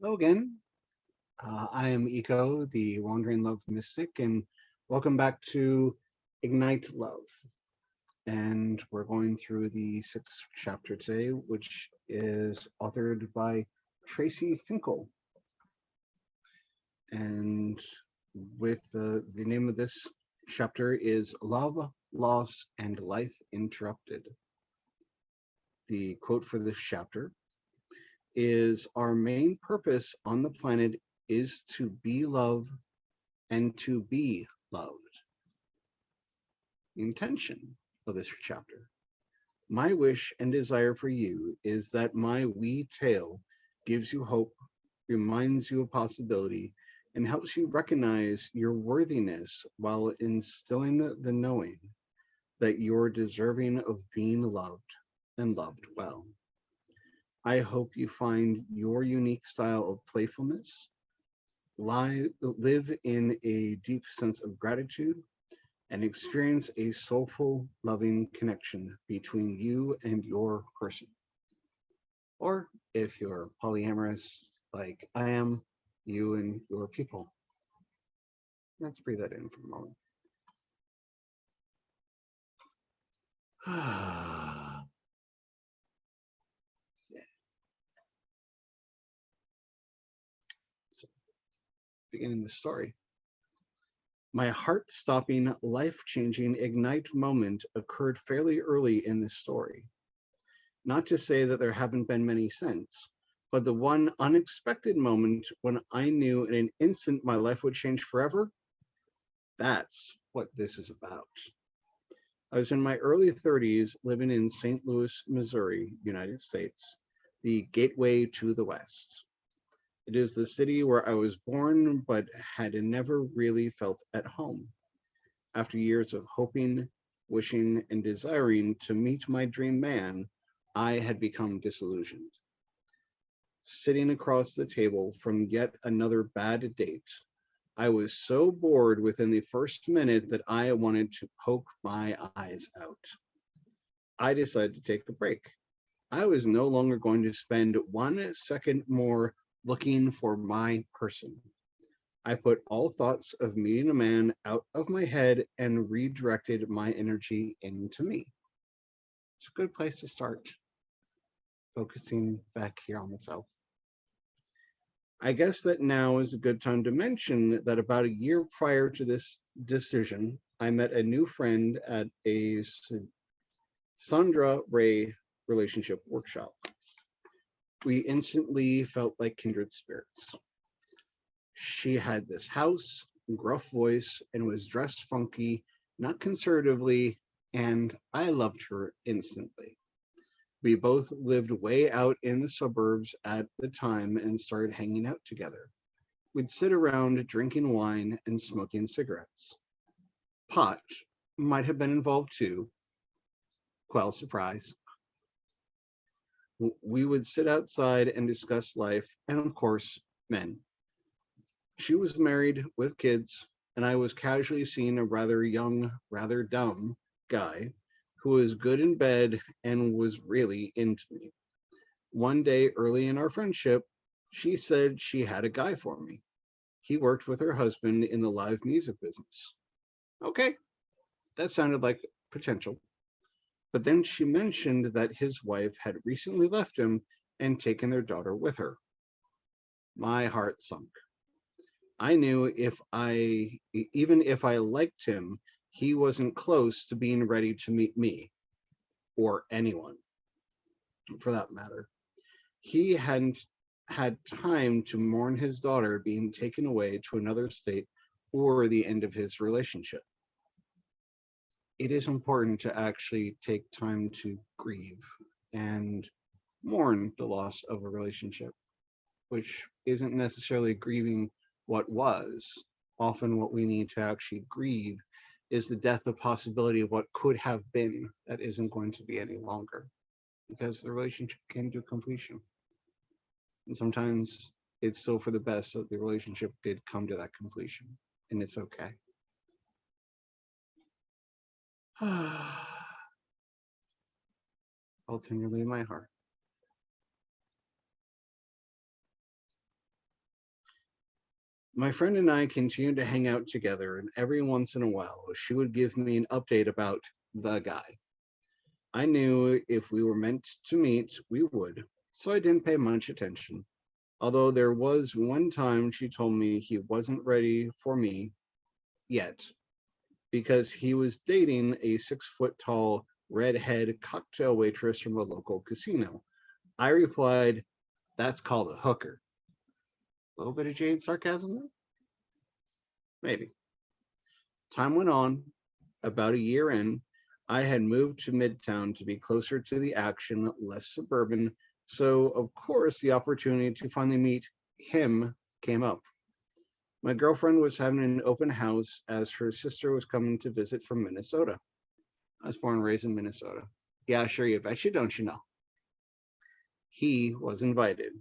Hello again. I am Eco, the Wandering Love Mystic, and welcome back to Ignite Love. And we're going through the sixth chapter today, which is authored by Tracy Finkle. And with the name of this chapter is Love, Loss, and Life Interrupted. The quote for this chapter is our main purpose on the planet is to be love and to be loved. The intention of this chapter. My wish and desire for you is that my wee tale gives you hope, reminds you of possibility, and helps you recognize your worthiness while instilling the knowing that you're deserving of being loved and loved well. I hope you find your unique style of playfulness, live in a deep sense of gratitude, and experience a soulful, loving connection between you and your person. Or if you're polyamorous like I am, you and your people. Let's breathe that in for a moment. So, beginning the story. My heart-stopping, life-changing ignite moment occurred fairly early in this story. Not to say that there haven't been many since, but the one unexpected moment when I knew in an instant my life would change forever, that's what this is about. I was in my early 30s living in St. Louis, Missouri, United States, the gateway to the West. It is the city where I was born, but had never really felt at home. After years of hoping, wishing, and desiring to meet my dream man, I had become disillusioned. Sitting across the table from yet another bad date, I was so bored within the first minute that I wanted to poke my eyes out. I decided to take a break. I was no longer going to spend 1 second more looking for my person. I put all thoughts of meeting a man out of my head and redirected my energy into me. It's a good place to start, focusing back here on the self. I guess that now is a good time to mention that about a year prior to this decision, I met a new friend at a Sandra Ray relationship workshop. We instantly felt like kindred spirits. She had this house, gruff voice, and was dressed funky, not conservatively, and I loved her instantly. We both lived way out in the suburbs at the time and started hanging out together. We'd sit around drinking wine and smoking cigarettes. Pot might have been involved too. Quell surprise. We would sit outside and discuss life and, of course, men. She was married with kids, and I was casually seeing a rather young, rather dumb guy who was good in bed and was really into me. One day early in our friendship, she said she had a guy for me. He worked with her husband in the live music business. Okay, that sounded like potential. But then she mentioned that his wife had recently left him and taken their daughter with her. My heart sunk. I knew even if I liked him, he wasn't close to being ready to meet me, or anyone for that matter. He hadn't had time to mourn his daughter being taken away to another state or the end of his relationship. It is important to actually take time to grieve and mourn the loss of a relationship, which isn't necessarily grieving what was. Often, what we need to actually grieve is the death of possibility of what could have been that isn't going to be any longer because the relationship came to completion. And sometimes it's so for the best that the relationship did come to that completion, and it's okay. All tenderly in my heart. My friend and I continued to hang out together, and every once in a while, she would give me an update about the guy. I knew if we were meant to meet, we would, so I didn't pay much attention. Although there was one time she told me he wasn't ready for me yet because he was dating a 6 foot tall redhead cocktail waitress from a local casino. I replied, "That's called a hooker." A little bit of jade sarcasm there? Maybe. Time went on. About a year in, I had moved to Midtown to be closer to the action, less suburban. So, of course, the opportunity to finally meet him came up. My girlfriend was having an open house as her sister was coming to visit from Minnesota. I was born and raised in Minnesota. Yeah, sure, you bet you, don't you know? He was invited.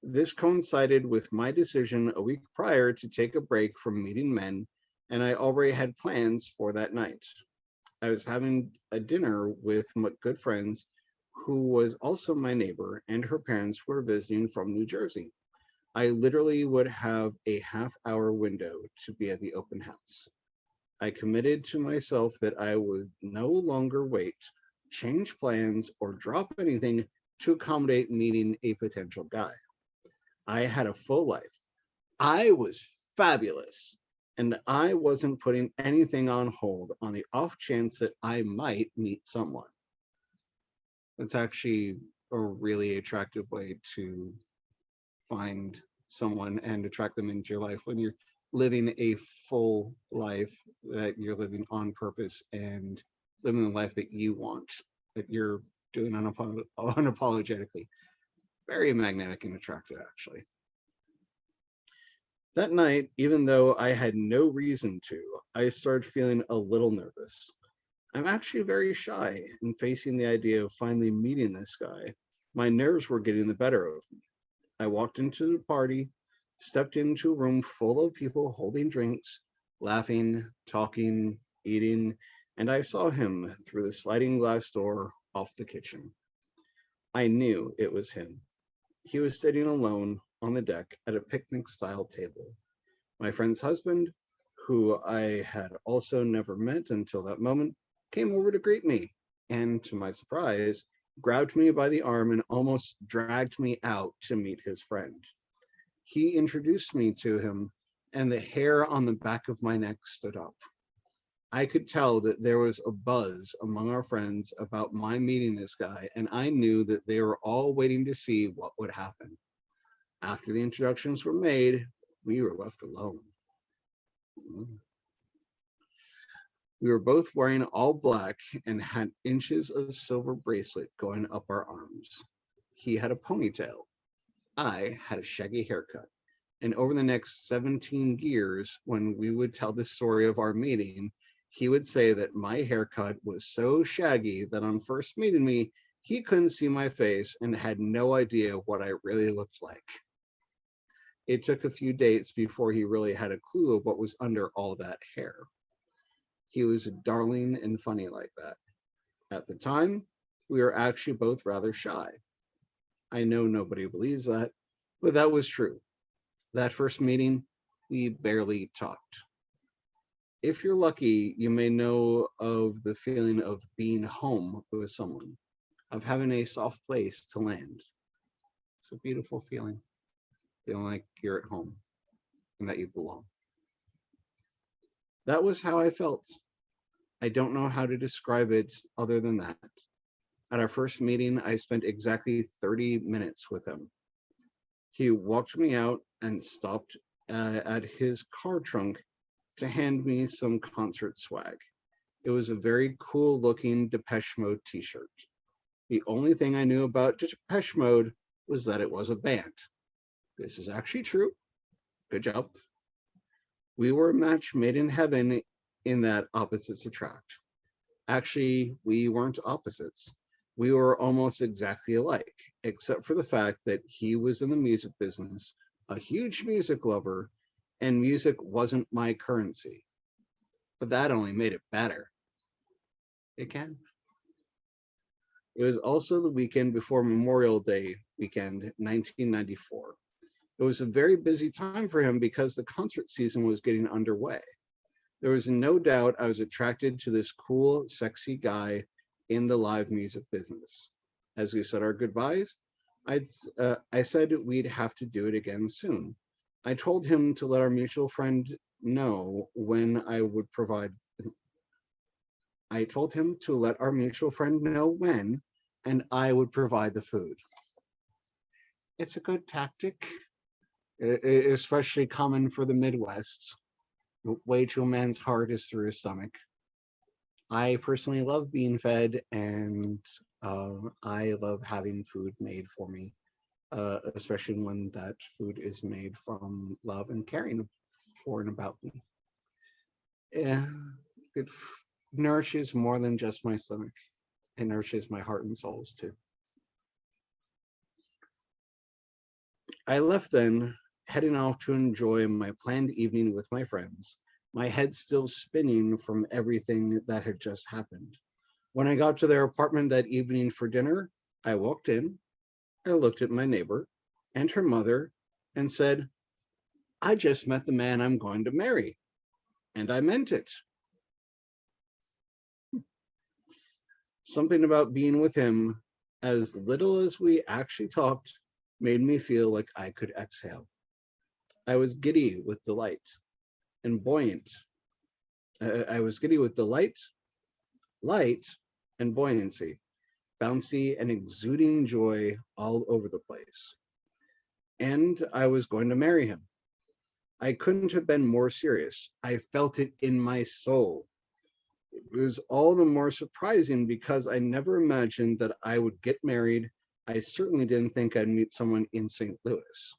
This coincided with my decision a week prior to take a break from meeting men, and I already had plans for that night. I was having a dinner with my good friends who was also my neighbor, and her parents were visiting from New Jersey. I literally would have a half-hour window to be at the open house. I committed to myself that I would no longer wait, change plans, or drop anything to accommodate meeting a potential guy. I had a full life. I was fabulous. And I wasn't putting anything on hold on the off chance that I might meet someone. That's actually a really attractive way to find someone and attract them into your life when you're living a full life, that you're living on purpose and living the life that you want, that you're doing unapologetically. Very magnetic and attractive, actually. That night, even though I had no reason to, I started feeling a little nervous. I'm actually very shy, and facing the idea of finally meeting this guy, my nerves were getting the better of me. I walked into the party, stepped into a room full of people holding drinks, laughing, talking, eating, and I saw him through the sliding glass door off the kitchen. I knew it was him. He was sitting alone on the deck at a picnic style table. My friend's husband, who I had also never met until that moment, came over to greet me, and to my surprise, grabbed me by the arm and almost dragged me out to meet his friend. He introduced me to him, and the hair on the back of my neck stood up. I could tell that there was a buzz among our friends about my meeting this guy, and I knew that they were all waiting to see what would happen. After the introductions were made, we were left alone. We were both wearing all black and had inches of silver bracelet going up our arms. He had a ponytail. I had a shaggy haircut. And over the next 17 years, when we would tell the story of our meeting, he would say that my haircut was so shaggy that on first meeting me, he couldn't see my face and had no idea what I really looked like. It took a few dates before he really had a clue of what was under all that hair. He was darling and funny like that. At the time, we were actually both rather shy. I know nobody believes that, but that was true. That first meeting, we barely talked. If you're lucky, you may know of the feeling of being home with someone, of having a soft place to land. It's a beautiful feeling like you're at home and that you belong. That was how I felt. I don't know how to describe it other than that. At our first meeting, I spent exactly 30 minutes with him. He walked me out and stopped at his car trunk to hand me some concert swag. It was a very cool looking Depeche Mode t-shirt. The only thing I knew about Depeche Mode was that it was a band. This is actually true. Good job. We were a match made in heaven in that opposites attract. Actually, we weren't opposites. We were almost exactly alike, except for the fact that he was in the music business, a huge music lover, and music wasn't my currency. But that only made it better. It can. It was also the weekend before Memorial Day weekend, 1994. It was a very busy time for him because the concert season was getting underway. There was no doubt I was attracted to this cool, sexy guy in the live music business. As we said our goodbyes, I said we'd have to do it again soon. I told him to let our mutual friend know when I would provide. I told him to let our mutual friend know when, and I would provide the food. It's a good tactic, especially common for the Midwest. Way to a man's heart is through his stomach. I personally love being fed, and I love having food made for me, especially when that food is made from love and caring for and about me. Yeah, it nourishes more than just my stomach. It nourishes my heart and souls too. I left then, heading off to enjoy my planned evening with my friends, my head still spinning from everything that had just happened. When I got to their apartment that evening for dinner, I walked in, I looked at my neighbor and her mother and said, I just met the man I'm going to marry. And I meant it. Something about being with him, as little as we actually talked, made me feel like I could exhale. I was giddy with delight and buoyant. I was giddy with delight, light, and buoyancy, bouncy and exuding joy all over the place. And I was going to marry him. I couldn't have been more serious. I felt it in my soul. It was all the more surprising because I never imagined that I would get married. I certainly didn't think I'd meet someone in St. Louis.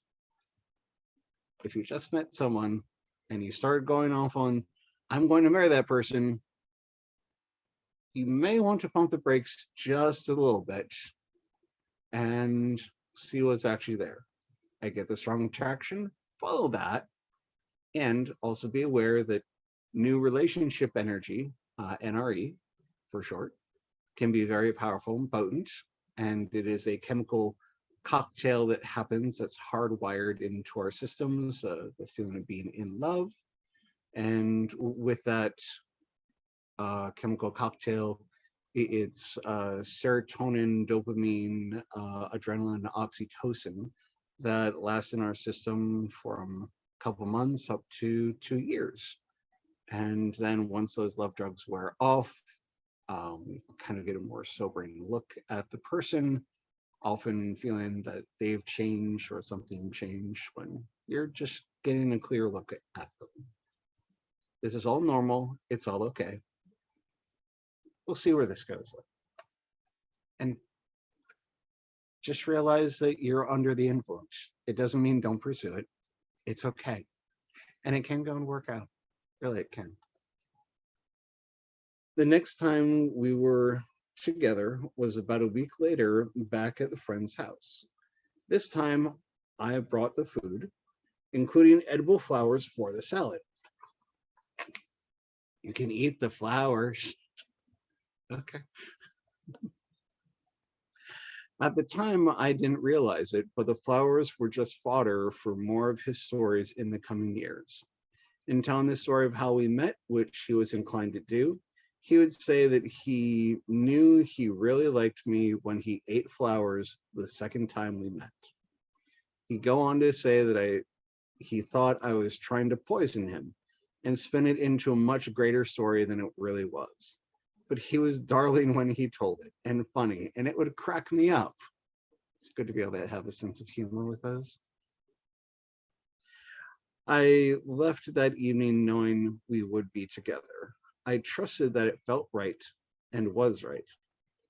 If you just met someone and you started going off on, I'm going to marry that person, you may want to pump the brakes just a little bit and see what's actually there. I get the strong attraction, follow that, and also be aware that new relationship energy, NRE for short, can be very powerful and potent, and it is a chemical cocktail that happens that's hardwired into our systems, the feeling of being in love. And with that chemical cocktail, it's serotonin, dopamine, adrenaline, oxytocin that lasts in our system from a couple months up to 2 years. And then once those love drugs wear off, we kind of get a more sobering look at the person, often feeling that they've changed or something changed when you're just getting a clear look at them. This is all normal. It's all okay. We'll see where this goes. And just realize that you're under the influence. It doesn't mean don't pursue it. It's okay. And it can go and work out. Really, it can. The next time we were together was about a week later back at the friend's house. This time I brought the food, including edible flowers for the salad. You can eat the flowers. Okay. At the time, I didn't realize it, but the flowers were just fodder for more of his stories in the coming years. In telling the story of how we met, which he was inclined to do, he would say that he knew he really liked me when he ate flowers the second time we met. He'd go on to say that he thought I was trying to poison him and spin it into a much greater story than it really was. But he was darling when he told it, and funny, and it would crack me up. It's good to be able to have a sense of humor with those. I left that evening knowing we would be together. I trusted that it felt right and was right.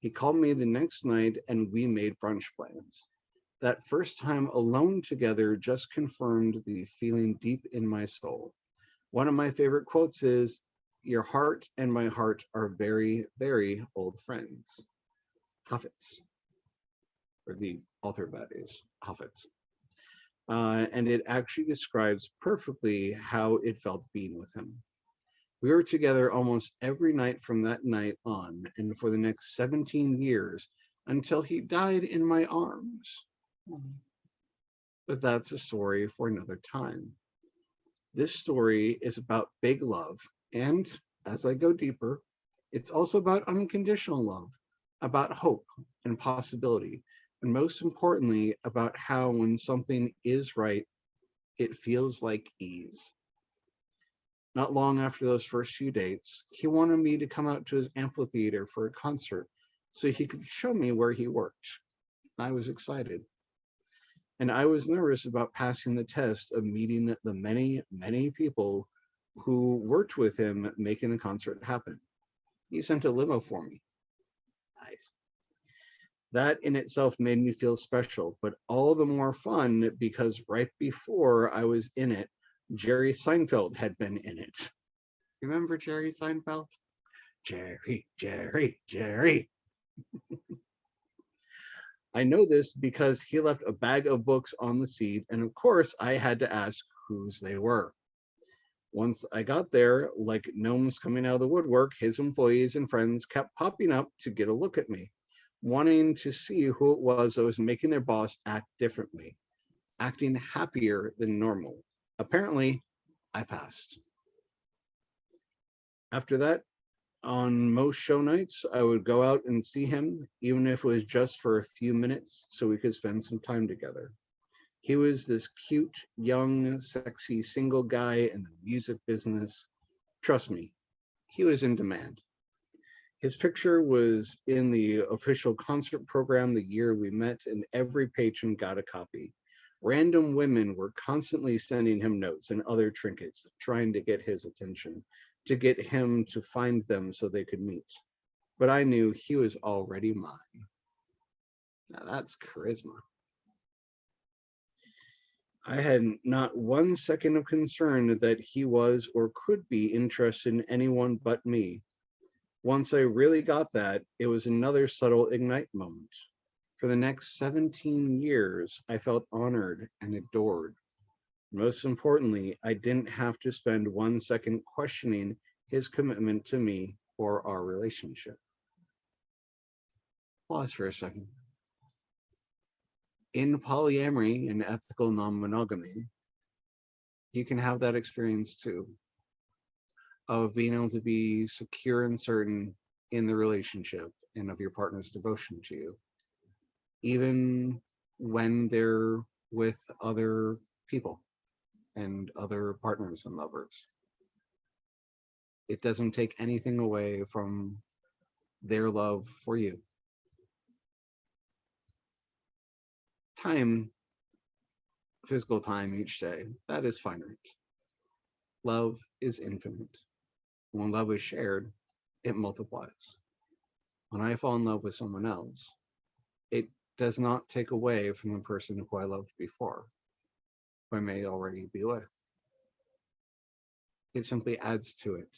He called me the next night and we made brunch plans. That first time alone together just confirmed the feeling deep in my soul. One of my favorite quotes is, "Your heart and my heart are very, very old friends." Hafez, or the author of that is Hafez. And it actually describes perfectly how it felt being with him. We were together almost every night from that night on, and for the next 17 years, until he died in my arms. but that's a story for another time. This story is about big love, and as I go deeper, it's also about unconditional love, about hope and possibility, and most importantly, about how when something is right, it feels like ease. Not long after those first few dates, he wanted me to come out to his amphitheater for a concert so he could show me where he worked. I was excited. And I was nervous about passing the test of meeting the many, many people who worked with him making the concert happen. He sent a limo for me. Nice. That in itself made me feel special, but all the more fun because right before I was in it, Jerry Seinfeld had been in it. Remember Jerry Seinfeld? Jerry, Jerry, Jerry. I know this because he left a bag of books on the seat, and of course, I had to ask whose they were. Once I got there, like gnomes coming out of the woodwork, his employees and friends kept popping up to get a look at me, wanting to see who it was that was making their boss act differently, acting happier than normal. Apparently, I passed. After that, on most show nights, I would go out and see him, even if it was just for a few minutes so we could spend some time together. He was this cute, young, sexy, single guy in the music business. Trust me, he was in demand. His picture was in the official concert program the year we met, and every patron got a copy. Random women were constantly sending him notes and other trinkets, trying to get his attention, to get him to find them so they could meet. But I knew he was already mine. Now that's charisma. I had not one second of concern that he was or could be interested in anyone but me. Once I really got that, it was another subtle ignite moment. For the next 17 years, I felt honored and adored. Most importantly, I didn't have to spend 1 second questioning his commitment to me or our relationship. Pause for a second. In polyamory and ethical non-monogamy, you can have that experience too, of being able to be secure and certain in the relationship and of your partner's devotion to you, even when they're with other people and other partners and lovers. It doesn't take anything away from their love for you. Time, physical time each day, that is finite. Love is infinite. When love is shared, it multiplies. When I fall in love with someone else, it does not take away from the person who I loved before, who I may already be with. It simply adds to it.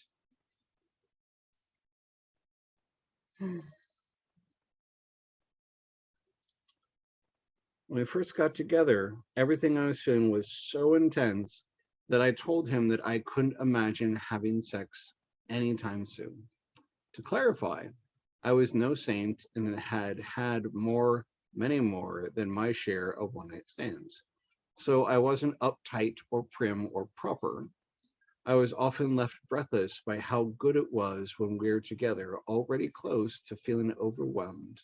When we first got together, everything I was feeling was so intense that I told him that I couldn't imagine having sex anytime soon. To clarify, I was no saint and had had more, many more than my share of one-night stands. So I wasn't uptight or prim or proper. I was often left breathless by how good it was when we were together, already close to feeling overwhelmed.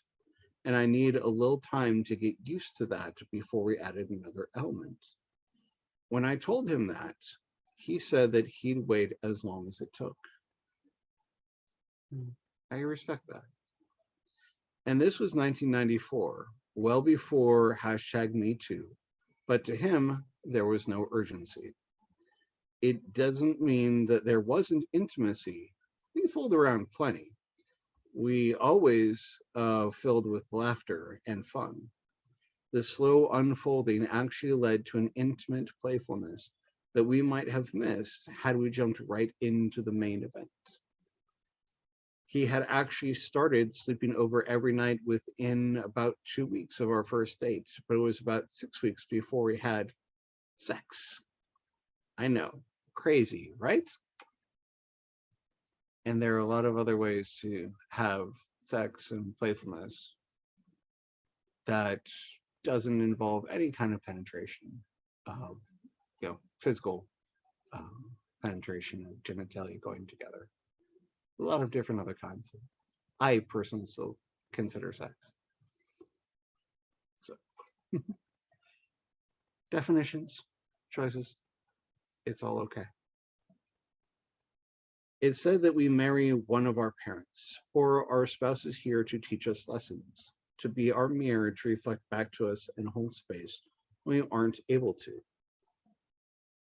And I need a little time to get used to that before we added another element. When I told him that, he said that he'd wait as long as it took. I respect that. And this was 1994, well before hashtag Me Too. But to him, there was no urgency. It doesn't mean that there wasn't intimacy. We fooled around plenty. We always filled with laughter and fun. The slow unfolding actually led to an intimate playfulness that we might have missed had we jumped right into the main event. He had actually started sleeping over every night within about 2 weeks of our first date, but it was about 6 weeks before we had sex. I know, crazy, right? And there are a lot of other ways to have sex and playfulness that doesn't involve any kind of penetration of, physical um, penetration of genitalia going together. A lot of different other kinds. I personally still consider sex. So, definitions, choices, it's all okay. It's said that we marry one of our parents, or our spouse is here to teach us lessons, to be our mirror to reflect back to us and hold space when we aren't able to.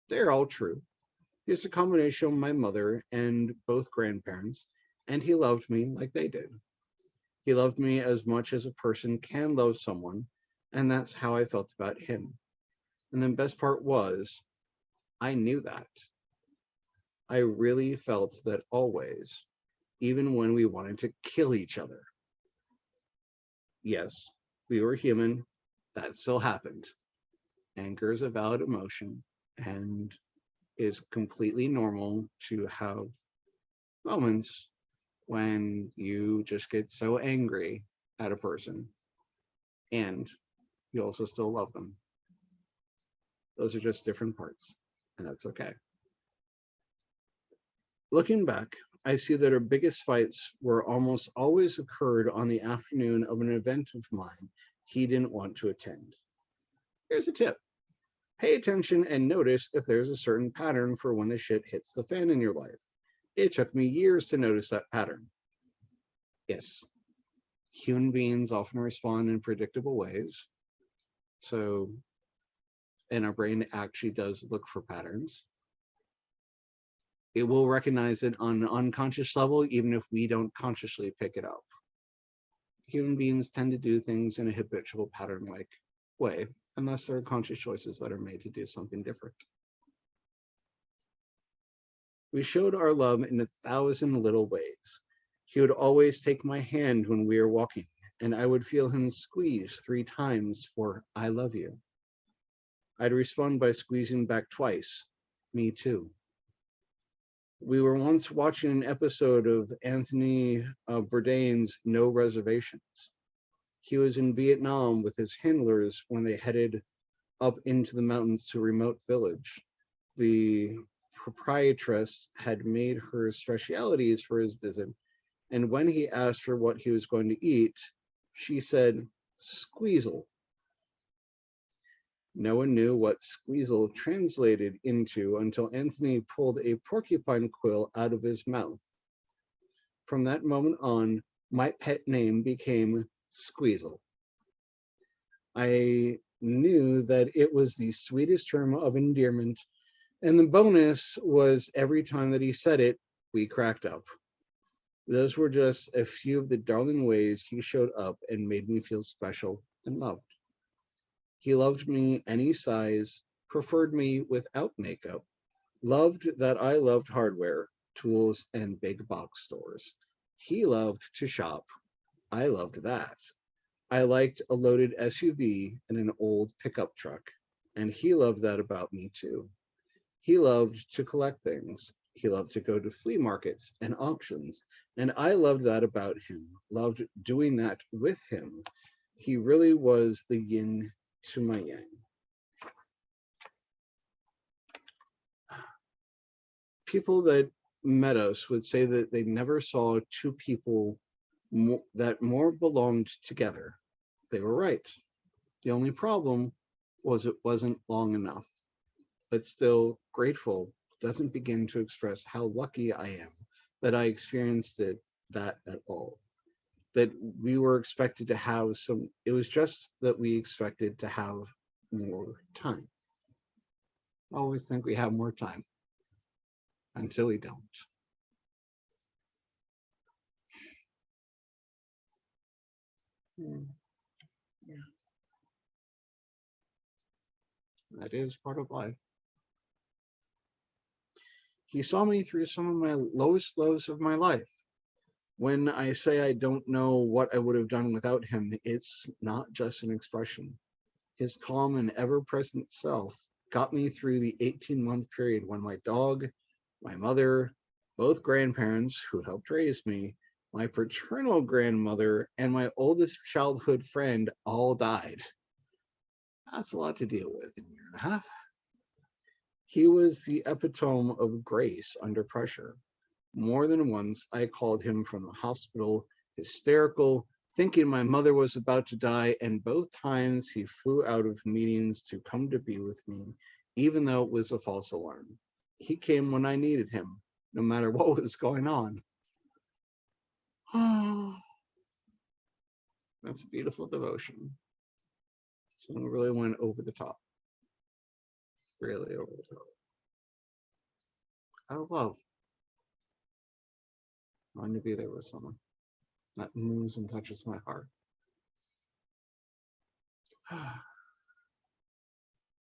They're all true. It's a combination of my mother and both grandparents, and he loved me like they did. He loved me as much as a person can love someone, and that's how I felt about him. And the best part was, I knew that. I really felt that always, even when we wanted to kill each other. Yes, we were human. That still happened. Anger is a valid emotion and is completely normal to have moments when you just get so angry at a person and you also still love them. Those are just different parts, and that's okay. Looking back, I see that our biggest fights were almost always occurred on the afternoon of an event of mine he didn't want to attend. Here's a tip. Pay attention and notice if there's a certain pattern for when the shit hits the fan in your life. It took me years to notice that pattern. Yes, human beings often respond in predictable ways. So, and our brain actually does look for patterns. It will recognize it on an unconscious level, even if we don't consciously pick it up. Human beings tend to do things in a habitual pattern-like way, unless there are conscious choices that are made to do something different. We showed our love in 1,000 little ways. He would always take my hand when we were walking, and I would feel him squeeze 3 times for "I love you." I'd respond by squeezing back twice, "Me too." We were once watching an episode of Anthony Bourdain's No Reservations. He was in Vietnam with his handlers when they headed up into the mountains to a remote village. The proprietress had made her specialities for his visit, and when he asked her what he was going to eat, she said, "Squeezle." No one knew what squeezle translated into until Anthony pulled a porcupine quill out of his mouth. From that moment on, my pet name became Squeezle. I knew that it was the sweetest term of endearment, and the bonus was every time that he said it, we cracked up. Those were just a few of the darling ways he showed up and made me feel special and loved. He loved me any size, preferred me without makeup, loved that I loved hardware, tools, and big box stores. He loved to shop. I loved that. I liked a loaded SUV and an old pickup truck, and he loved that about me too. He loved to collect things. He loved to go to flea markets and auctions, and I loved that about him, loved doing that with him. He really was the yin to my yang. People that met us would say that they never saw 2 people that more belonged together. They were right. The only problem was it wasn't long enough. But still, grateful doesn't begin to express how lucky I am that I experienced that at all. That we were expected to have it was just that we expected to have more time. I always think we have more time until we don't. Yeah. That is part of life. He saw me through some of my lowest lows of my life. When I say I don't know what I would have done without him, it's not just an expression. His calm and ever-present self got me through the 18-month period when my dog, my mother, both grandparents who helped raise me, my paternal grandmother, and my oldest childhood friend all died. That's a lot to deal with in a year and a half. He was the epitome of grace under pressure. More than once, I called him from the hospital, hysterical, thinking my mother was about to die, and both times he flew out of meetings to come to be with me, even though it was a false alarm. He came when I needed him, no matter what was going on. That's a beautiful devotion. Someone really went over the top. Really over the top. I love wanting to be there with someone that moves and touches my heart.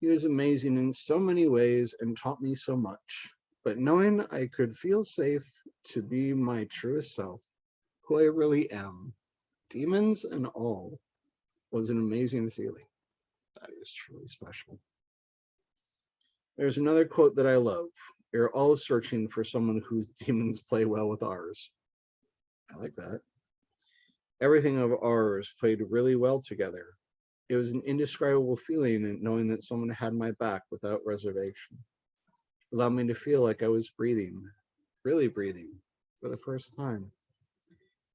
He was amazing in so many ways and taught me so much. But knowing I could feel safe to be my truest self, who I really am, demons and all, was an amazing feeling. That is truly special. There's another quote that I love. We're all searching for someone whose demons play well with ours. I like that. Everything of ours played really well together. It was an indescribable feeling in knowing that someone had my back without reservation. It allowed me to feel like I was breathing, really breathing, for the first time.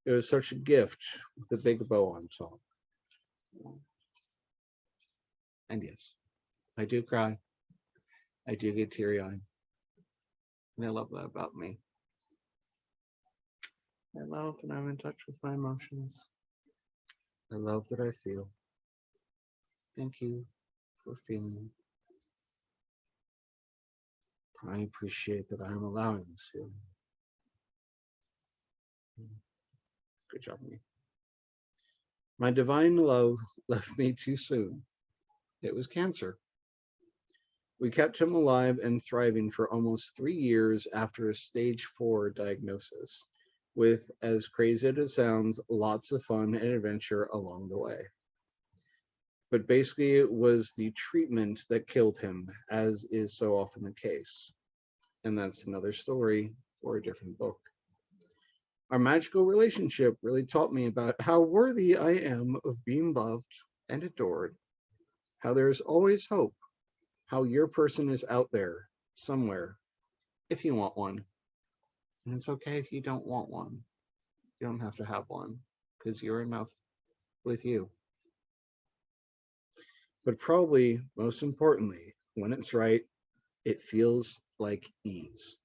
It was such a gift with a big bow on top. And yes, I do cry. I do get teary-eyed. And I love that about me. I love that I'm in touch with my emotions. I love that I feel. Thank you for feeling. I appreciate that I'm allowing this feeling. Good job, me. My divine love left me too soon. It was cancer. We kept him alive and thriving for almost 3 years after a stage 4 diagnosis, with, as crazy as it sounds, lots of fun and adventure along the way. But basically, it was the treatment that killed him, as is so often the case. And that's another story for a different book. Our magical relationship really taught me about how worthy I am of being loved and adored, how there's always hope, how your person is out there somewhere if you want one. And it's okay if you don't want one. You don't have to have one because you're enough with you. But probably most importantly, when it's right, it feels like ease.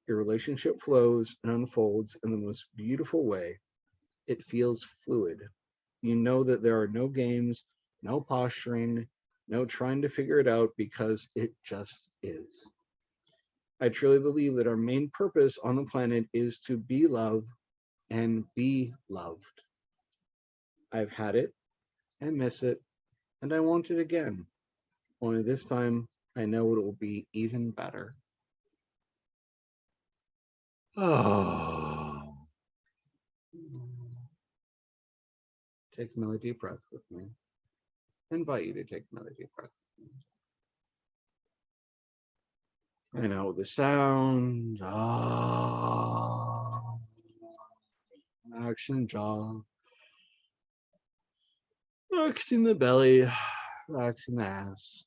Your relationship flows and unfolds in the most beautiful way. It feels fluid. You know that there are no games, no posturing, no trying to figure it out because it just is. I truly believe that our main purpose on the planet is to be loved and be loved. I've had it and miss it, and I want it again. Only this time, I know it will be even better. Oh. Take another deep breath with me. I invite you to take another deep breath with me. I know the sound. Action jaw. Relaxing the belly. Relaxing the ass.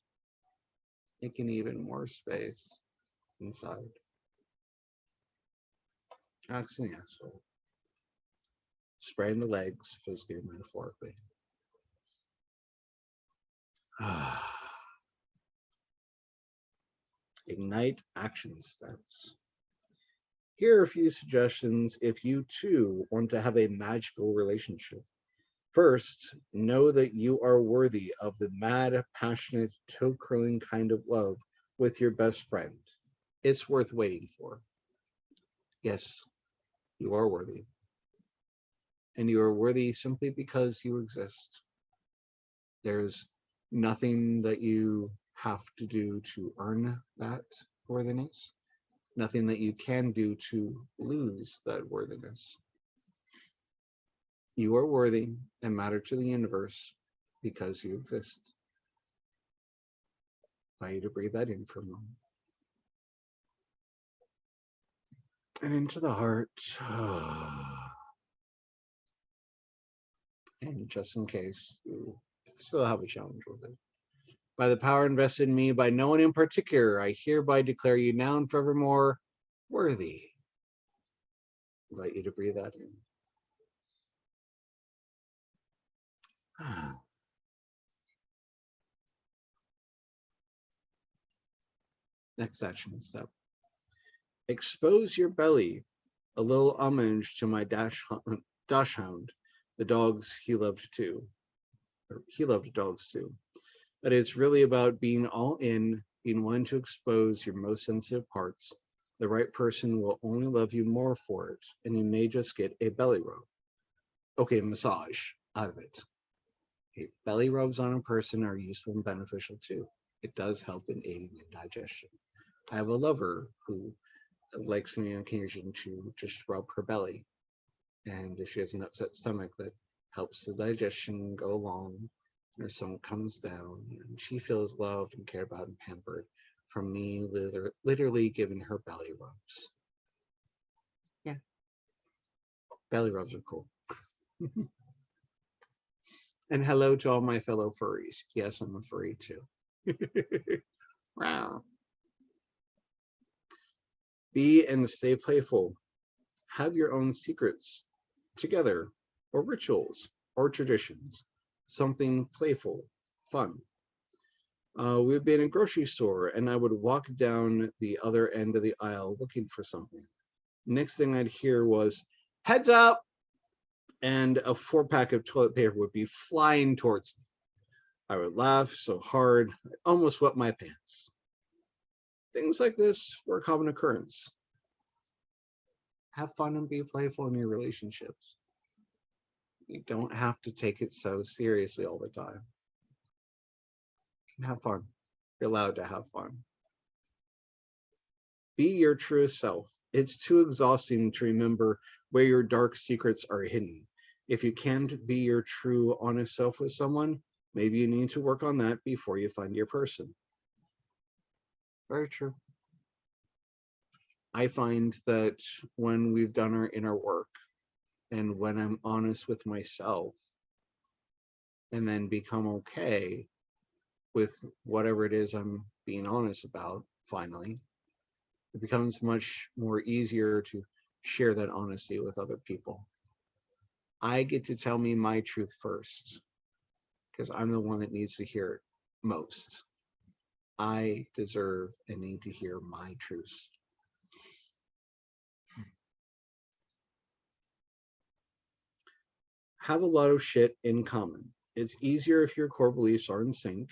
Making even more space inside. Relaxing the asshole. Spraying the legs, physically and metaphorically. Ignite action steps. Here are a few suggestions if you too want to have a magical relationship. First, know that you are worthy of the mad, passionate, toe-curling kind of love with your best friend. It's worth waiting for. Yes, you are worthy. And you are worthy simply because you exist. There's nothing that you have to do to earn that worthiness. Nothing that you can do to lose that worthiness. You are worthy and matter to the universe because you exist. I invite you to breathe that in for a moment. And into the heart. And just in case you still have a challenge with it, By the power invested in me by no one in particular, I hereby declare you now and forevermore worthy. I invite you to breathe that in. Next action step. Expose your belly, a little homage to my dachshund, the dogs he loved too. Or he loved dogs too. But it's really about being all in, being willing to expose your most sensitive parts. The right person will only love you more for it, and you may just get a belly rub. Okay, massage out of it. Okay, belly rubs on a person are useful and beneficial too. It does help in aiding in digestion. I have a lover who likes me on occasion to just rub her belly. And if she has an upset stomach, that helps the digestion go along. Her stomach comes down, and she feels loved and cared about and pampered from me literally giving her belly rubs. Yeah. Belly rubs are cool. And hello to all my fellow furries. Yes, I'm a furry too. Wow. Be and stay playful. Have your own secrets together, or rituals, or traditions. Something playful, fun. We'd be in a grocery store, and I would walk down the other end of the aisle looking for something. Next thing I'd hear was, "Heads up!" and a 4-pack of toilet paper would be flying towards me. I would laugh so hard, I almost wet my pants. Things like this were a common occurrence. Have fun and be playful in your relationships. You don't have to take it so seriously all the time. You can have fun. You're allowed to have fun. Be your truest self. It's too exhausting to remember where your dark secrets are hidden. If you can't be your true, honest self with someone, maybe you need to work on that before you find your person. Very true. I find that when we've done our inner work and when I'm honest with myself and then become okay with whatever it is I'm being honest about, finally, it becomes much more easier to share that honesty with other people. I get to tell me my truth first because I'm the one that needs to hear it most. I deserve and need to hear my truth. Have a lot of shit in common. It's easier if your core beliefs are in sync.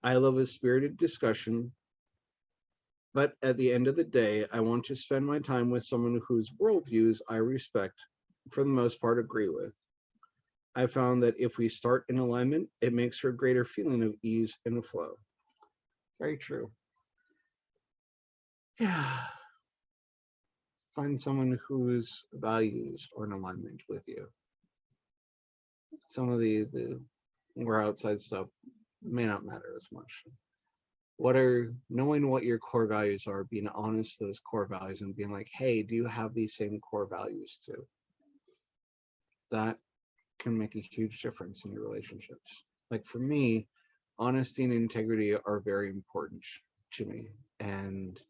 I love a spirited discussion, but at the end of the day, I want to spend my time with someone whose worldviews I respect, for the most part, agree with. I found that if we start in alignment, it makes for a greater feeling of ease and flow. Very true. Yeah. Find someone whose values are in alignment with you. Some of the more outside stuff may not matter as much. Knowing what your core values are, being honest to those core values and being like, hey, do you have these same core values too? That can make a huge difference in your relationships. Like for me, honesty and integrity are very important to me. And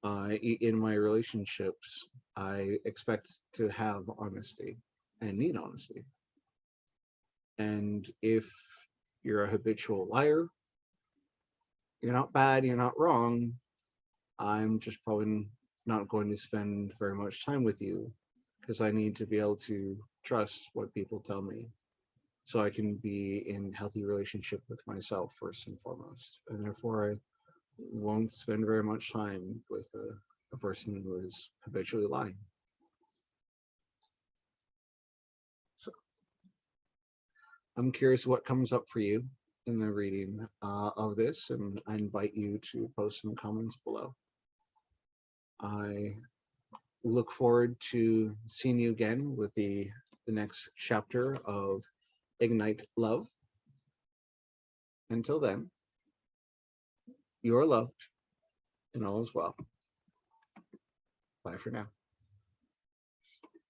in my relationships, I expect to have honesty and need honesty. And if you're a habitual liar, you're not bad, you're not wrong. I'm just probably not going to spend very much time with you because I need to be able to trust what people tell me so I can be in healthy relationship with myself first and foremost. And therefore I won't spend very much time with a person who is habitually lying. So I'm curious what comes up for you in the reading of this, and I invite you to post some comments below. I look forward to seeing you again with the next chapter of Ignite Love. Until then, you are loved and all is well. Bye for now.